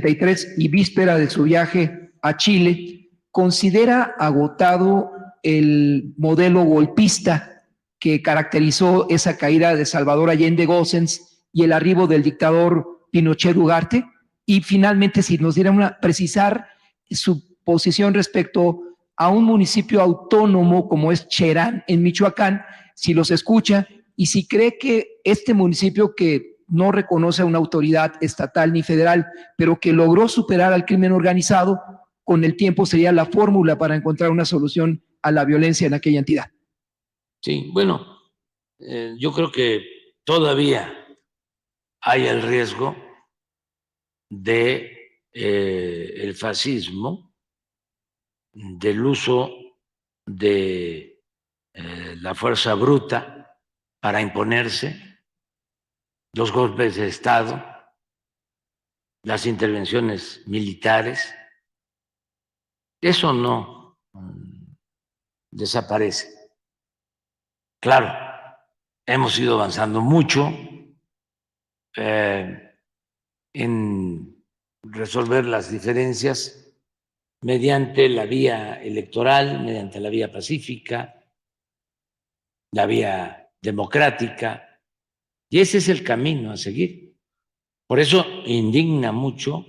33 y víspera de su viaje a Chile, considera agotado el modelo golpista que caracterizó esa caída de Salvador Allende Gossens y el arribo del dictador Pinochet Ugarte. Y finalmente, si nos diera precisar su posición respecto a un municipio autónomo como es Cherán, en Michoacán, si los escucha y si cree que este municipio que no reconoce a una autoridad estatal ni federal, pero que logró superar al crimen organizado, con el tiempo sería la fórmula para encontrar una solución a la violencia en aquella entidad. Sí, bueno, yo creo que todavía hay el riesgo de el fascismo, del uso de la fuerza bruta para imponerse, los golpes de Estado, las intervenciones militares. Eso no desaparece. Claro, hemos ido avanzando mucho en resolver las diferencias mediante la vía electoral, mediante la vía pacífica, la vía democrática, y ese es el camino a seguir. Por eso indigna mucho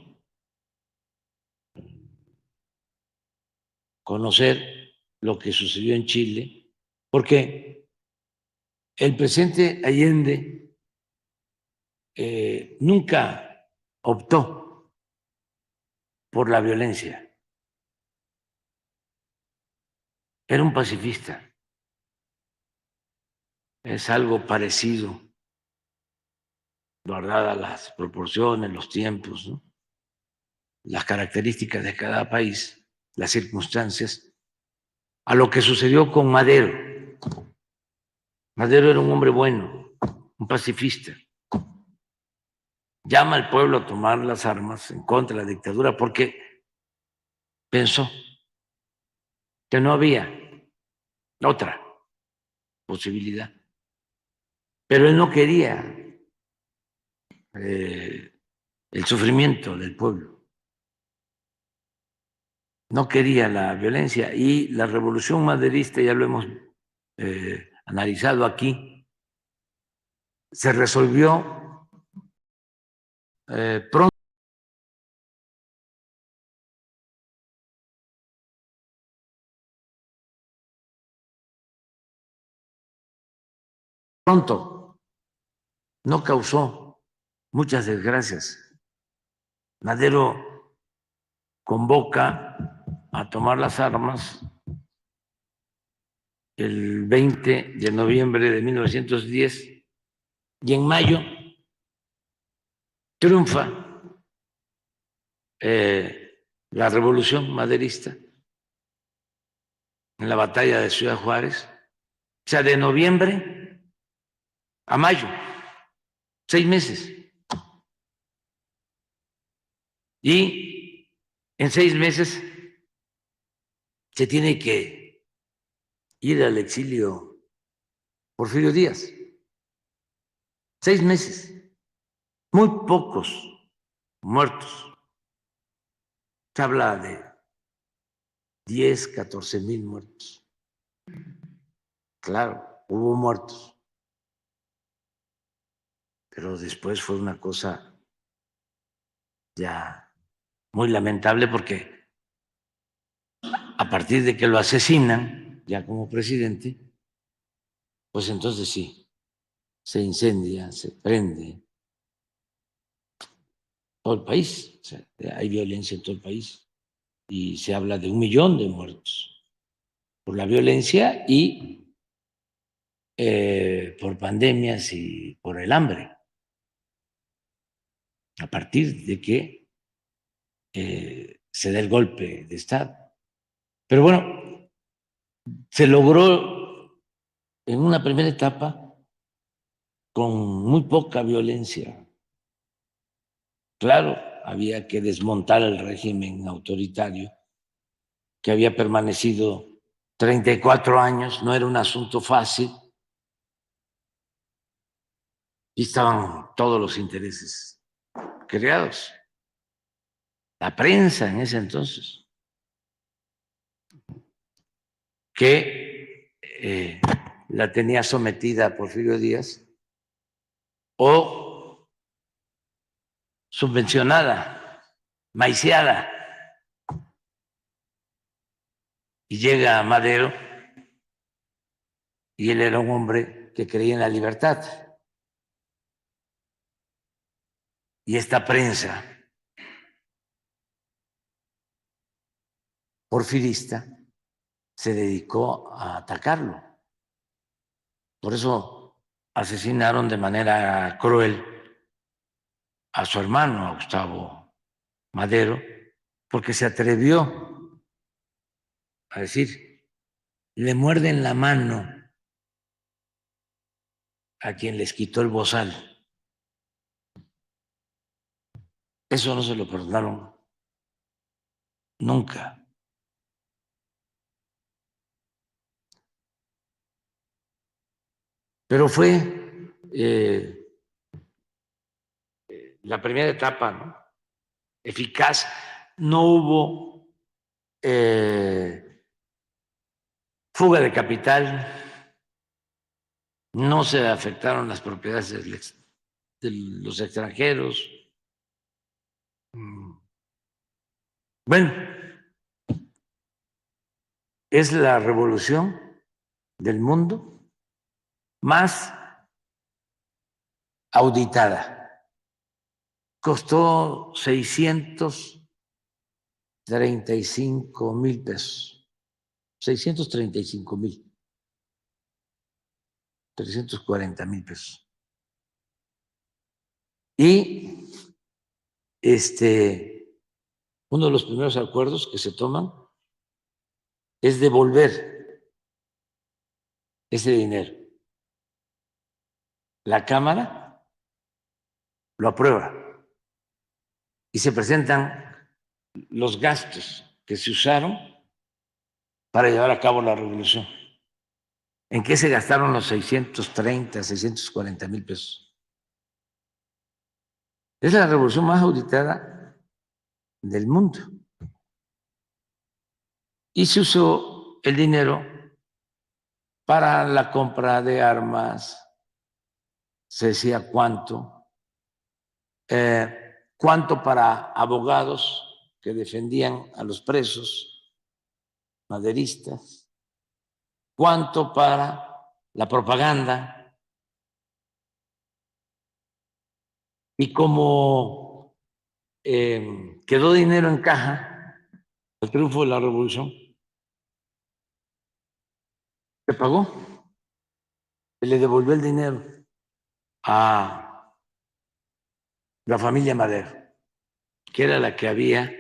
conocer lo que sucedió en Chile, porque el presidente Allende nunca optó por la violencia. Era un pacifista. Es algo parecido, guardadas las proporciones, los tiempos, ¿no? Las características de cada país, las circunstancias, a lo que sucedió con Madero. Madero era un hombre bueno, un pacifista. Llama al pueblo a tomar las armas en contra de la dictadura porque pensó que no había otra posibilidad. Pero él no quería el sufrimiento del pueblo, no quería la violencia, y la revolución maderista, ya lo hemos analizado aquí, se resolvió pronto. Pronto, no causó muchas desgracias. Madero convoca a tomar las armas el 20 de noviembre de 1910 y en mayo triunfa la revolución maderista en la batalla de Ciudad Juárez. O sea, de noviembre a mayo, 6 meses. Y en 6 meses se tiene que ir al exilio Porfirio Díaz. 6 meses. Muy pocos muertos. Se habla de 10, 14,000 muertos. Claro, hubo muertos. Pero después fue una cosa ya muy lamentable porque a partir de que lo asesinan ya como presidente, pues entonces sí, se incendia, se prende todo el país. O sea, hay violencia en todo el país y se habla de 1,000,000 de muertos por la violencia y por pandemias y por el hambre, a partir de que se da el golpe de Estado. Pero bueno, se logró en una primera etapa con muy poca violencia. Claro, había que desmontar el régimen autoritario que había permanecido 34 años, no era un asunto fácil, y estaban todos los intereses creados. la prensa en ese entonces, que la tenía sometida Porfirio Díaz o subvencionada, maiciada. Y llega Madero y él era un hombre que creía en la libertad. Y esta prensa porfirista se dedicó a atacarlo. Por eso asesinaron de manera cruel a su hermano, a Gustavo Madero, porque se atrevió a decir, le muerden la mano a quien les quitó el bozal. Eso no se lo perdonaron nunca. Pero fue la primera etapa, ¿no? Eficaz. No hubo fuga de capital, no se afectaron las propiedades de los extranjeros. Bueno, es la revolución del mundo más auditada. Costó 635,000 pesos. 635,000. 340,000 pesos. Y uno de los primeros acuerdos que se toman es devolver ese dinero. La Cámara lo aprueba y se presentan los gastos que se usaron para llevar a cabo la revolución. ¿En qué se gastaron los 640,000 pesos? Es la revolución más auditada del mundo. Y se usó el dinero para la compra de armas, se decía cuánto para abogados que defendían a los presos maderistas, cuánto para la propaganda. Y como quedó dinero en caja al triunfo de la revolución, se pagó, se le devolvió el dinero a la familia Madero, que era la que había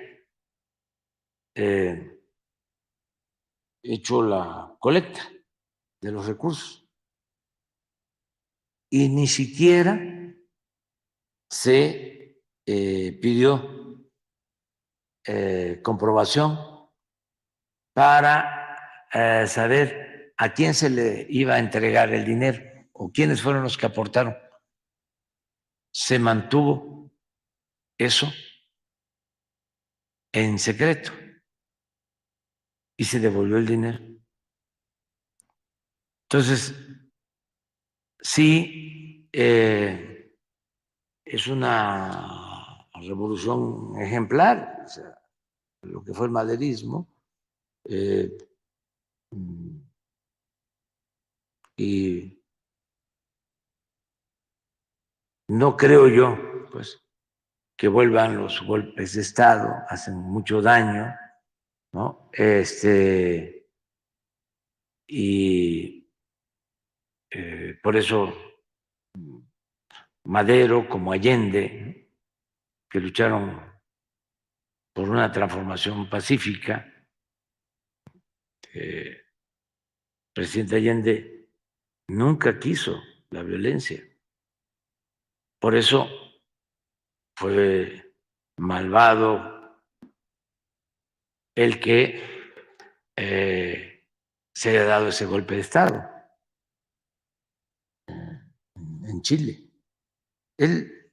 hecho la colecta de los recursos. Y ni siquiera se pidió comprobación para saber a quién se le iba a entregar el dinero o quiénes fueron los que aportaron. Se mantuvo eso en secreto y se devolvió el dinero. Entonces, sí, es una revolución ejemplar, o sea, lo que fue el maderismo, y no creo yo, pues, que vuelvan los golpes de Estado, hacen mucho daño, ¿no? Y por eso Madero como Allende, que lucharon por una transformación pacífica, presidente Allende nunca quiso la violencia. Por eso fue malvado el que se haya dado ese golpe de Estado en Chile. Él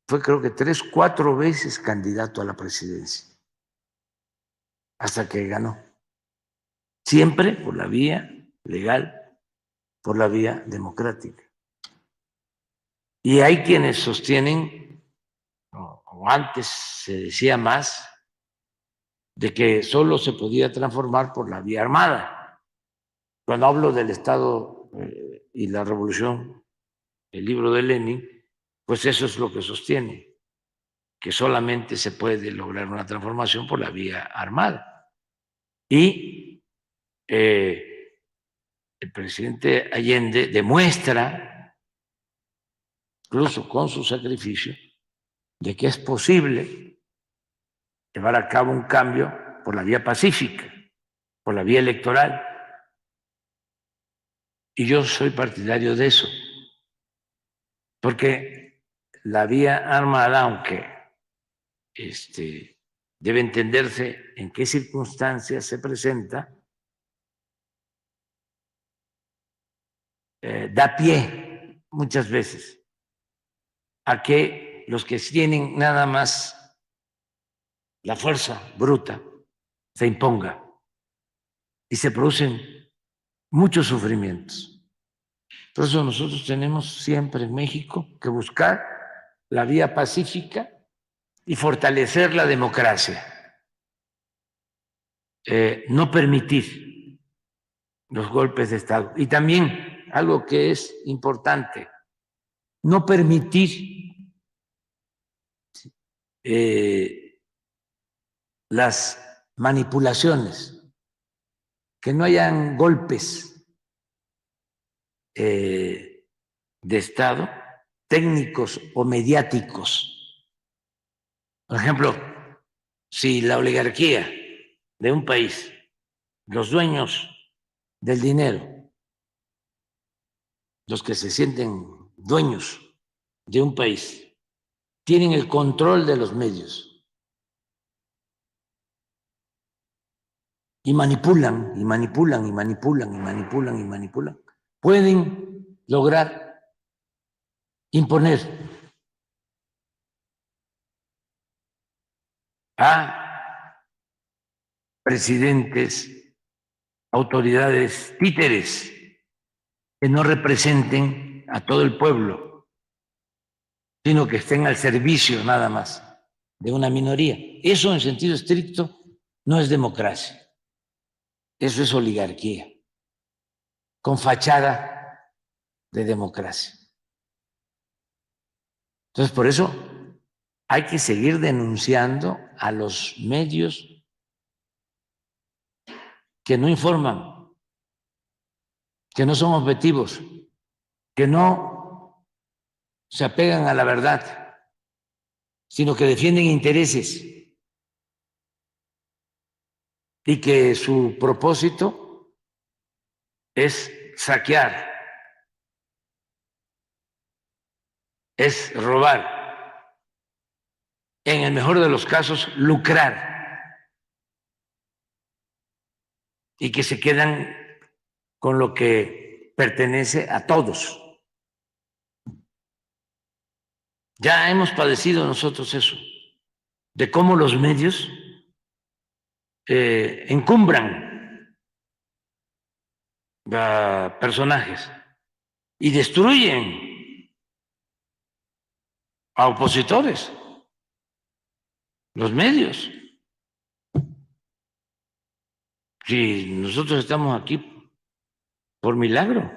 fue creo que 3, 4 veces candidato a la presidencia, hasta que ganó. Siempre por la vía legal, por la vía democrática. Y hay quienes sostienen, o antes se decía más, de que solo se podía transformar por la vía armada. Cuando hablo del Estado y la Revolución, el libro de Lenin, pues eso es lo que sostiene, que solamente se puede lograr una transformación por la vía armada. Y el presidente Allende demuestra, incluso con su sacrificio, de que es posible llevar a cabo un cambio por la vía pacífica, por la vía electoral. Y yo soy partidario de eso, porque la vía armada, aunque debe entenderse en qué circunstancias se presenta, da pie muchas veces a que los que tienen nada más la fuerza bruta se imponga y se producen muchos sufrimientos. Por eso nosotros tenemos siempre en México que buscar la vía pacífica y fortalecer la democracia. No permitir los golpes de Estado. Y también algo que es importante, no permitir las manipulaciones, que no hayan golpes de Estado técnicos o mediáticos. Por ejemplo, si la oligarquía de un país, los dueños del dinero, los que se sienten dueños de un país, tienen el control de los medios y manipulan, y manipulan, y manipulan, y manipulan, y manipulan, pueden lograr imponer a presidentes, autoridades títeres que no representen a todo el pueblo, sino que estén al servicio nada más de una minoría. Eso en sentido estricto no es democracia, eso es oligarquía, con fachada de democracia. Entonces, por eso hay que seguir denunciando a los medios que no informan, que no son objetivos, que no se apegan a la verdad, sino que defienden intereses y que su propósito es saquear, es robar, en el mejor de los casos, lucrar, y que se quedan con lo que pertenece a todos. Ya hemos padecido nosotros eso, de cómo los medios encumbran a personajes y destruyen a opositores, los medios. Si nosotros estamos aquí por milagro,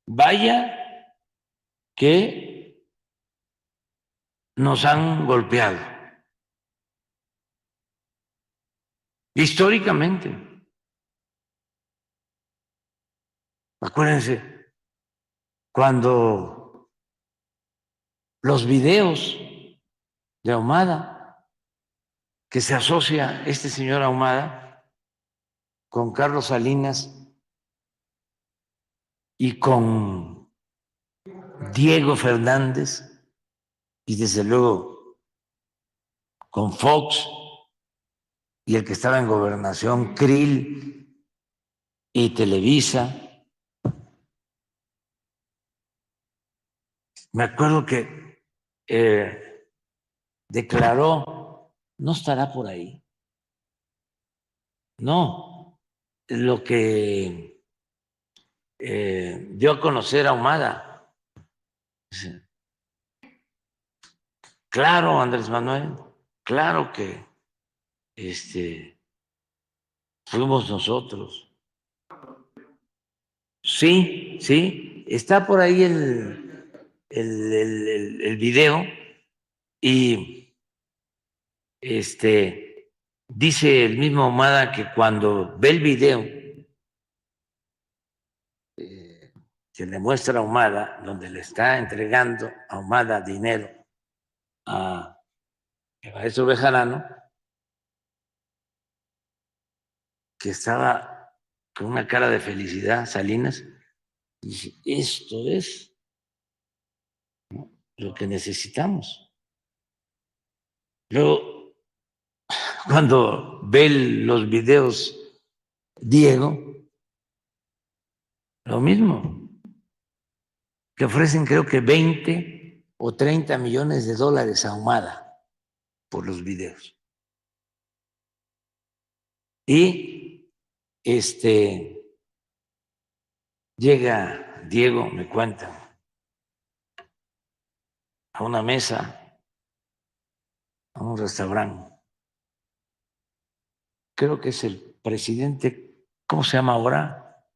vaya que nos han golpeado históricamente. Acuérdense cuando los videos de Ahumada, que se asocia este señor Ahumada con Carlos Salinas y con Diego Fernández y desde luego con Fox y el que estaba en gobernación, Krill y Televisa, Me acuerdo que declaró, no estará por ahí. No, lo que dio a conocer Ahumada. Claro, Andrés Manuel, claro que fuimos nosotros. Sí, sí, está por ahí el video y dice el mismo Ahumada que cuando ve el video que le muestra a Ahumada, donde le está entregando a Ahumada dinero a el maestro Bejarano, que estaba con una cara de felicidad, Salinas, y dice, esto es lo que necesitamos. Luego, cuando ve los videos Diego, lo mismo, que ofrecen creo que 20 o 30 millones de dólares a Ahumada por los videos. Y llega Diego, me cuenta, a una mesa, a un restaurante. Creo que es el presidente, ¿cómo se llama ahora?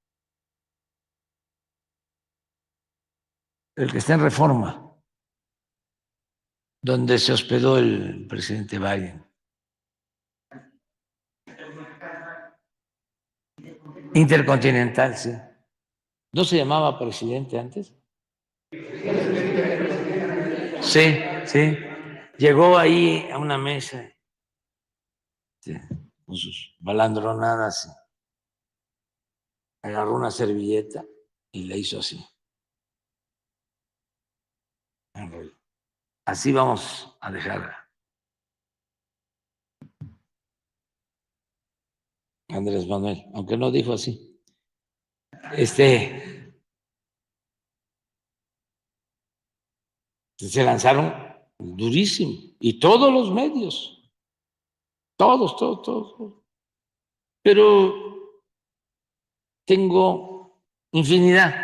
El que está en Reforma, donde se hospedó el presidente Biden. Intercontinental, sí. ¿No se llamaba presidente antes? Sí, sí. Llegó ahí a una mesa con sus balandronadas, agarró una servilleta y le hizo así. Así vamos a dejar a Andrés Manuel, aunque no dijo así. Se lanzaron durísimo y todos los medios, todos. Pero tengo infinidad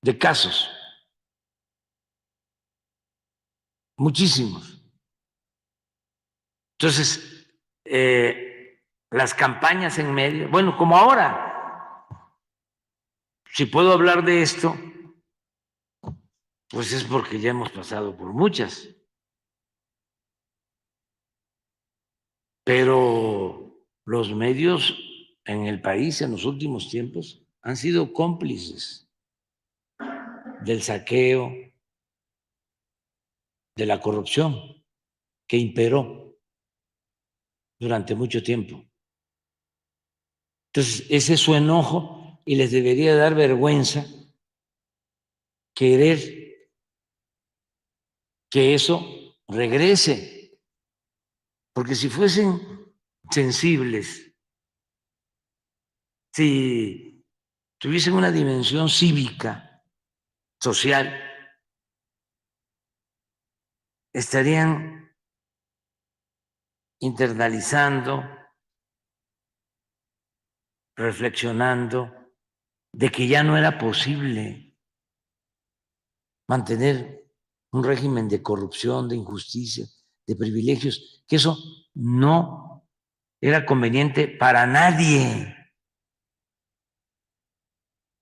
de casos, muchísimos. Entonces, las campañas en medio, bueno, como ahora, si puedo hablar de esto, pues es porque ya hemos pasado por muchas, pero los medios en el país en los últimos tiempos han sido cómplices del saqueo, de la corrupción que imperó durante mucho tiempo. Entonces, ese es su enojo y les debería dar vergüenza querer que eso regrese, porque si fuesen sensibles, si tuviesen una dimensión cívica, social, estarían internalizando, reflexionando de que ya no era posible mantener un régimen de corrupción, de injusticia, de privilegios, que eso no era conveniente para nadie.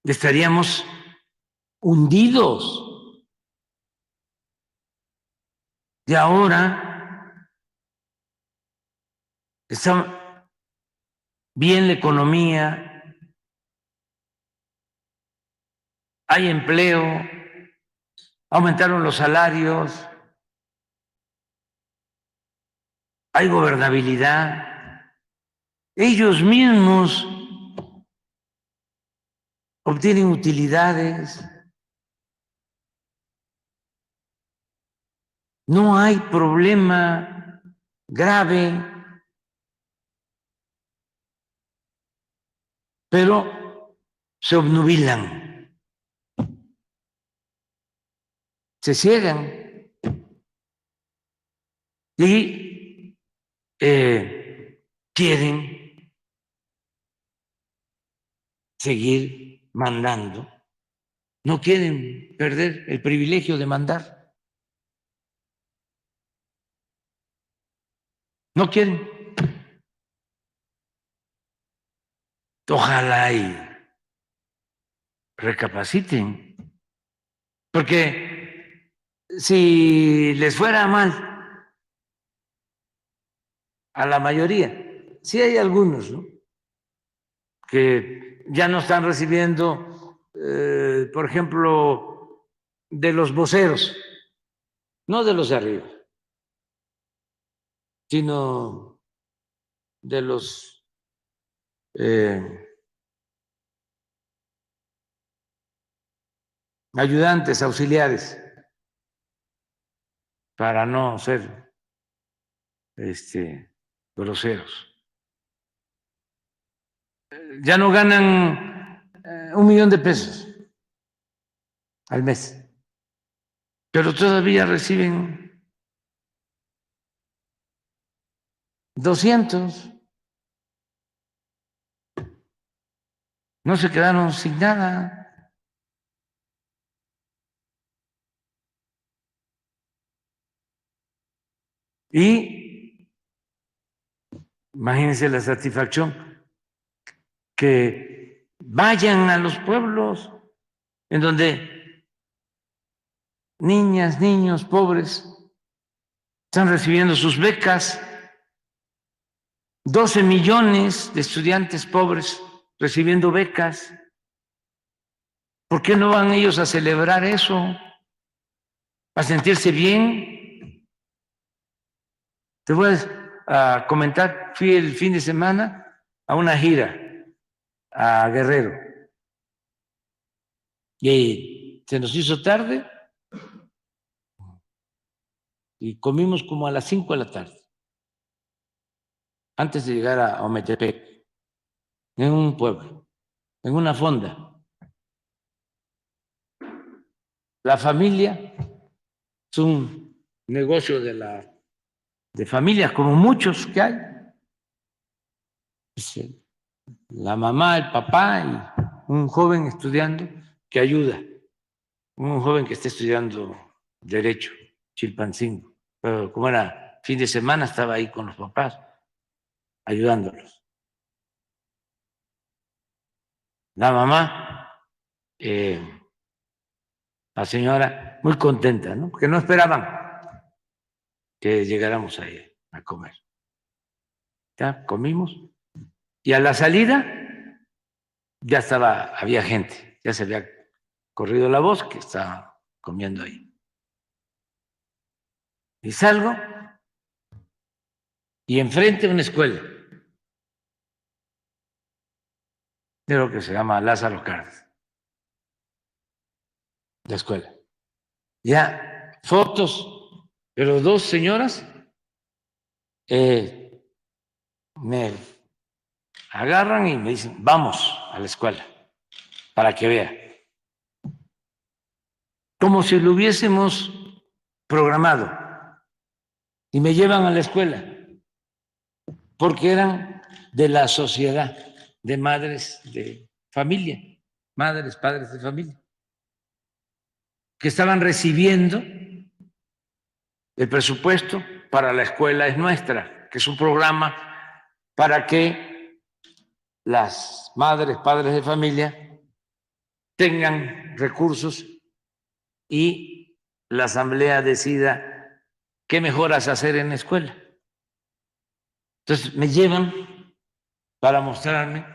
Estaríamos hundidos. Y ahora está bien la economía, hay empleo, aumentaron los salarios, hay gobernabilidad. Ellos mismos obtienen utilidades. No hay problema grave, pero se obnubilan. se ciegan y quieren seguir mandando, no quieren perder el privilegio de mandar, no quieren. Ojalá y recapaciten, porque si les fuera mal a la mayoría, sí hay algunos, ¿no?, que ya no están recibiendo, por ejemplo, de los voceros, no de los de arriba, sino de los ayudantes, auxiliares, para no ser groseros. Ya no ganan 1,000,000 de pesos al mes, pero todavía reciben 200. No se quedaron sin nada. Y imagínense la satisfacción que vayan a los pueblos en donde niñas, niños pobres están recibiendo sus becas. 12 millones de estudiantes pobres recibiendo becas. ¿Por qué no van ellos a celebrar eso? A sentirse bien. Te voy a comentar, fui el fin de semana a una gira a Guerrero y se nos hizo tarde y comimos como a las 5 de la tarde, antes de llegar a Ometepec, en un pueblo, en una fonda. La familia es un negocio de familias, como muchos que hay. La mamá, el papá y un joven estudiando que ayuda, un joven que está estudiando Derecho, Chilpancingo. Pero como era fin de semana, estaba ahí con los papás, ayudándolos. La mamá, la señora, muy contenta, ¿no?, porque no esperaban que llegáramos ahí a comer. Ya comimos y a la salida ya había gente, ya se había corrido la voz que estaba comiendo ahí. Y salgo y enfrente una escuela, creo que se llama Lázaro Cárdenas, la escuela. Ya fotos, pero dos señoras me agarran y me dicen, vamos a la escuela para que vea. Como si lo hubiésemos programado. Y me llevan a la escuela, porque eran de la sociedad de madres de familia, madres, padres de familia, que estaban recibiendo el presupuesto para la escuela es nuestra, que es un programa para que las madres, padres de familia tengan recursos y la asamblea decida qué mejoras hacer en la escuela. Entonces me llevan para mostrarme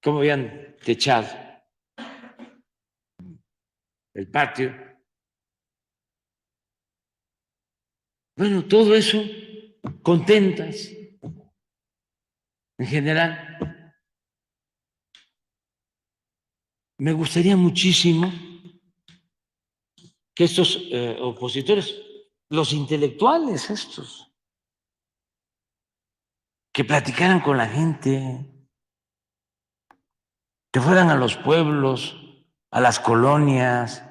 cómo habían techado el patio. Bueno, todo eso, contentas en general. Me gustaría muchísimo que estos opositores, los intelectuales estos, que platicaran con la gente, que fueran a los pueblos, a las colonias,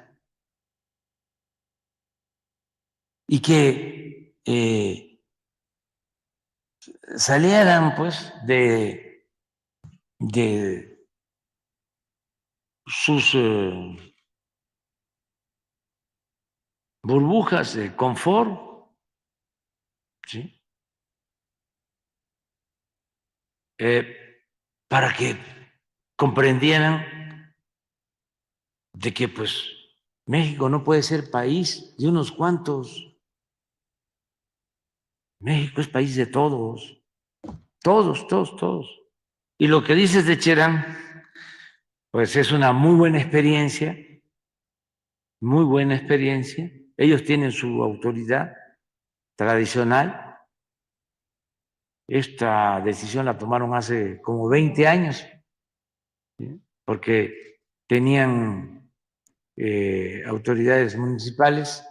y que salieran pues de sus burbujas de confort, ¿sí? Para que comprendieran de que pues México no puede ser país de unos cuantos. México es país de todos, todos, todos, todos. Y lo que dices de Cherán, pues es una muy buena experiencia, muy buena experiencia. Ellos tienen su autoridad tradicional. Esta decisión la tomaron hace como 20 años, ¿sí? Porque tenían autoridades municipales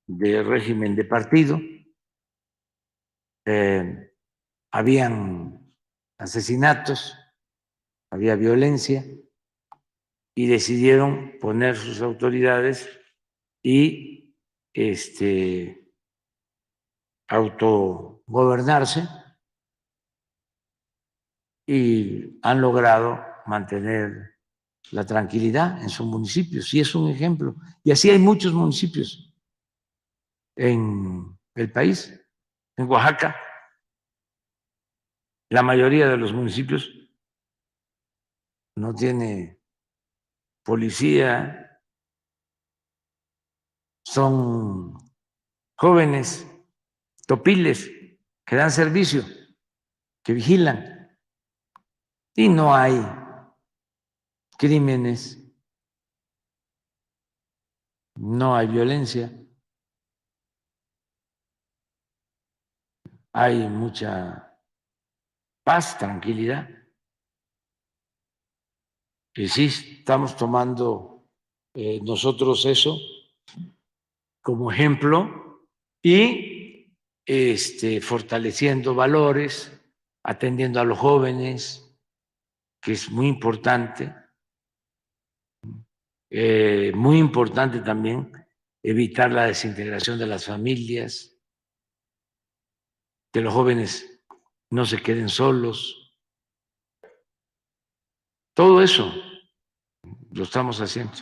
de régimen de partido, habían asesinatos, había violencia y decidieron poner sus autoridades y autogobernarse y han logrado mantener la tranquilidad en sus municipios. Y es un ejemplo. Y así hay muchos municipios en el país. En Oaxaca, la mayoría de los municipios no tiene policía, son jóvenes topiles que dan servicio, que vigilan, y no hay crímenes, no hay violencia, hay mucha paz, tranquilidad. Y sí, estamos tomando nosotros eso como ejemplo y fortaleciendo valores, atendiendo a los jóvenes, que es muy importante también evitar la desintegración de las familias, que los jóvenes no se queden solos. Todo eso lo estamos haciendo.